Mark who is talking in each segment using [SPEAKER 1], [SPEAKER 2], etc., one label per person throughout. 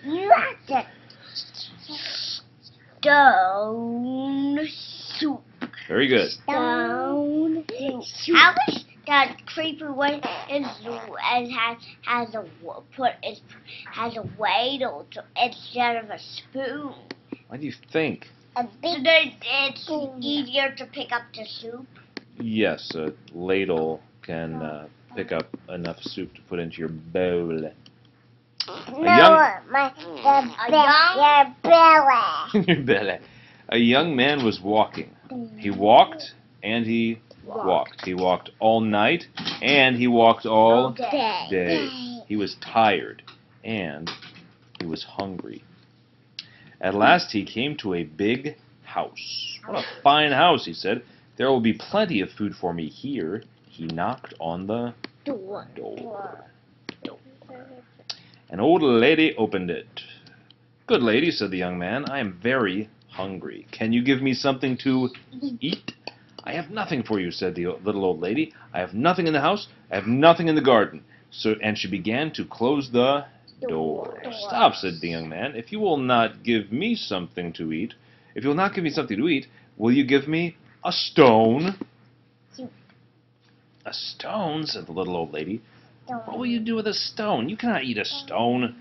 [SPEAKER 1] You have to stone soup.
[SPEAKER 2] Very good.
[SPEAKER 1] Stone soup. I wish that creepy one has a ladle instead of a spoon.
[SPEAKER 2] What do you think?
[SPEAKER 1] So that it's easier to pick up the soup.
[SPEAKER 2] Yes, a ladle can pick up enough soup to put into your bowl. Your belly. A young man was walking. He walked and he walked. He walked all night and he walked all day. He was tired and he was hungry. At last he came to a big house. What a fine house, he said. There will be plenty of food for me here. He knocked on the door. An old lady opened it. Good lady, said the young man, I am very hungry. Can you give me something to eat? I have nothing for you, said the little old lady. I have nothing in the house. I have nothing in the garden. And she began to close the door. Stop, said the young man. If you will not give me something to eat, will you give me a stone? A stone, said the little old lady. What will you do with a stone? You cannot eat a stone.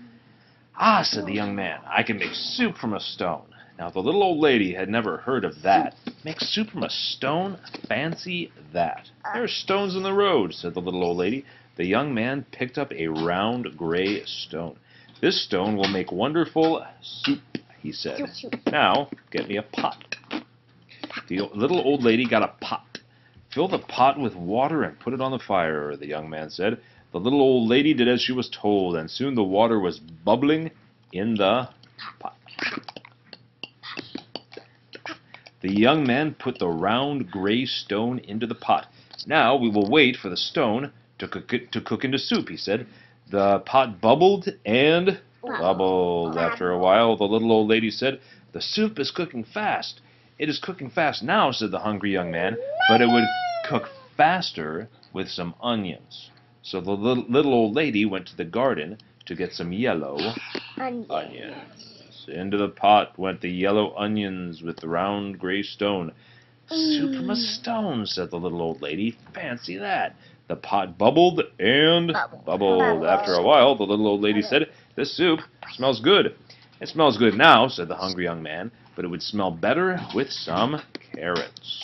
[SPEAKER 2] Ah, said the young man, I can make soup from a stone. Now, the little old lady had never heard of that. Make soup from a stone? Fancy that. There are stones in the road, said the little old lady. The young man picked up a round gray stone. This stone will make wonderful soup, he said. Now, get me a pot. The little old lady got a pot. Fill the pot with water and put it on the fire, the young man said. The little old lady did as she was told, and soon the water was bubbling in the pot. The young man put the round gray stone into the pot. Now we will wait for the stone to cook into soup, he said. The pot bubbled and bubbled. After a while, the little old lady said, the soup is cooking fast. It is cooking fast now, said the hungry young man, but it would cook faster with some onions. So the little old lady went to the garden to get some yellow onions. Into the pot went the yellow onions with the round gray stone. Soup from a stone, said the little old lady. Fancy that. The pot bubbled and bubbled. After a while, the little old lady said, this soup smells good. It smells good now, said the hungry young man, but it would smell better with some carrots.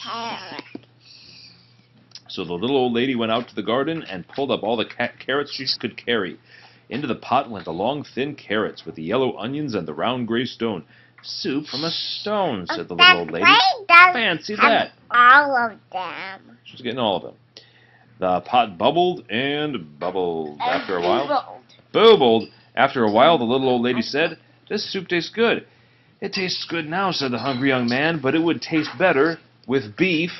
[SPEAKER 2] So the little old lady went out to the garden and pulled up all the carrots she could carry. Into the pot went the long, thin carrots with the yellow onions and the round gray stone. Soup from a stone, said the little old lady. Fancy that.
[SPEAKER 1] All of them.
[SPEAKER 2] She's getting all of them. The pot bubbled and bubbled. After a while, bubbled. After a while, the little old lady said, this soup tastes good. It tastes good now, said the hungry young man, but it would taste better with beef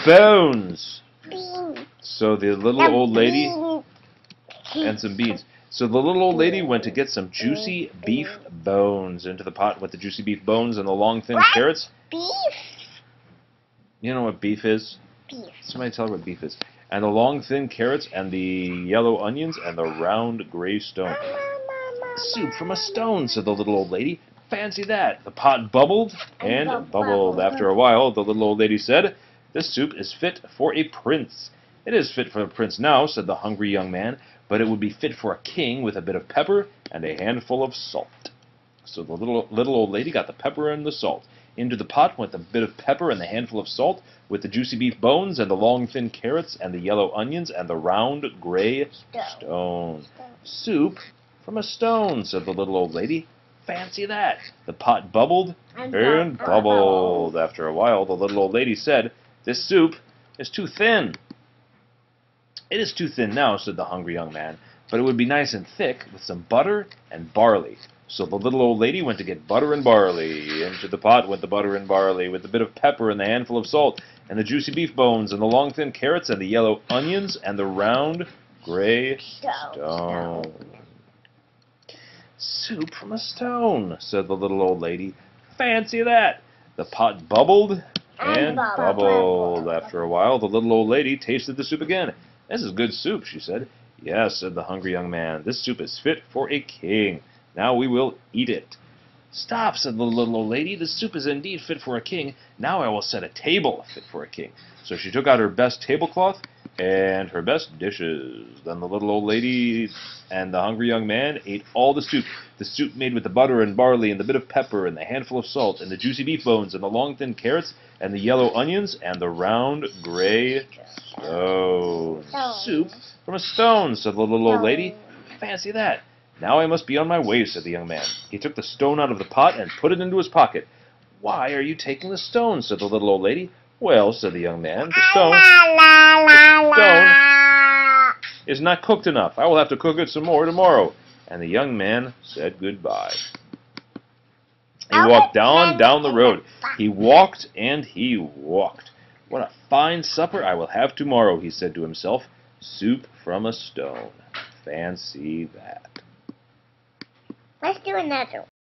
[SPEAKER 2] bones. So the little old lady and some beans. So the little old lady went to get some juicy beef bones. Into the pot with the juicy beef bones and the long thin carrots.
[SPEAKER 1] Beef?
[SPEAKER 2] You know what beef is?
[SPEAKER 1] Beef.
[SPEAKER 2] Somebody tell her what beef is. And the long thin carrots and the yellow onions and the round gray stone. Soup from a stone, said the little old lady. Fancy that. The pot bubbled and bubbled. After a while, the little old lady said, this soup is fit for a prince. It is fit for a prince now, said the hungry young man, but it would be fit for a king with a bit of pepper and a handful of salt. So the little old lady got the pepper and the salt. Into the pot went the bit of pepper and the handful of salt, with the juicy beef bones and the long thin carrots and the yellow onions and the round gray stone. Soup from a stone, said the little old lady. Fancy that. The pot bubbled and bubbled. After a while, the little old lady said, this soup is too thin. It is too thin now, said the hungry young man, but it would be nice and thick with some butter and barley. So the little old lady went to get butter and barley. Into the pot went the butter and barley, with a bit of pepper and the handful of salt, and the juicy beef bones, and the long thin carrots, and the yellow onions, and the round gray stone. Soup from a stone, said the little old lady. Fancy that. The pot bubbled and bubbled. After a while, the little old lady tasted the soup again. This is good soup, she said. Yes, said the hungry young man. This soup is fit for a king. Now we will eat it." "Stop," said the little old lady. "The soup is indeed fit for a king. Now I will set a table fit for a king." So she took out her best tablecloth and her best dishes. Then the little old lady and the hungry young man ate all the soup made with the butter and barley and the bit of pepper and the handful of salt and the juicy beef bones and the long thin carrots and the yellow onions and the round gray stone. "Soup from a stone," said the little old lady. "Fancy that. Now I must be on my way," said the young man. He took the stone out of the pot and put it into his pocket. "Why are you taking the stone?" said the little old lady. "Well," said the young man, the stone is not cooked enough. I will have to cook it some more tomorrow." And the young man said goodbye. He walked down the road. He walked and he walked. "What a fine supper I will have tomorrow," he said to himself. "Soup from a stone. Fancy that."
[SPEAKER 1] Let's do another one.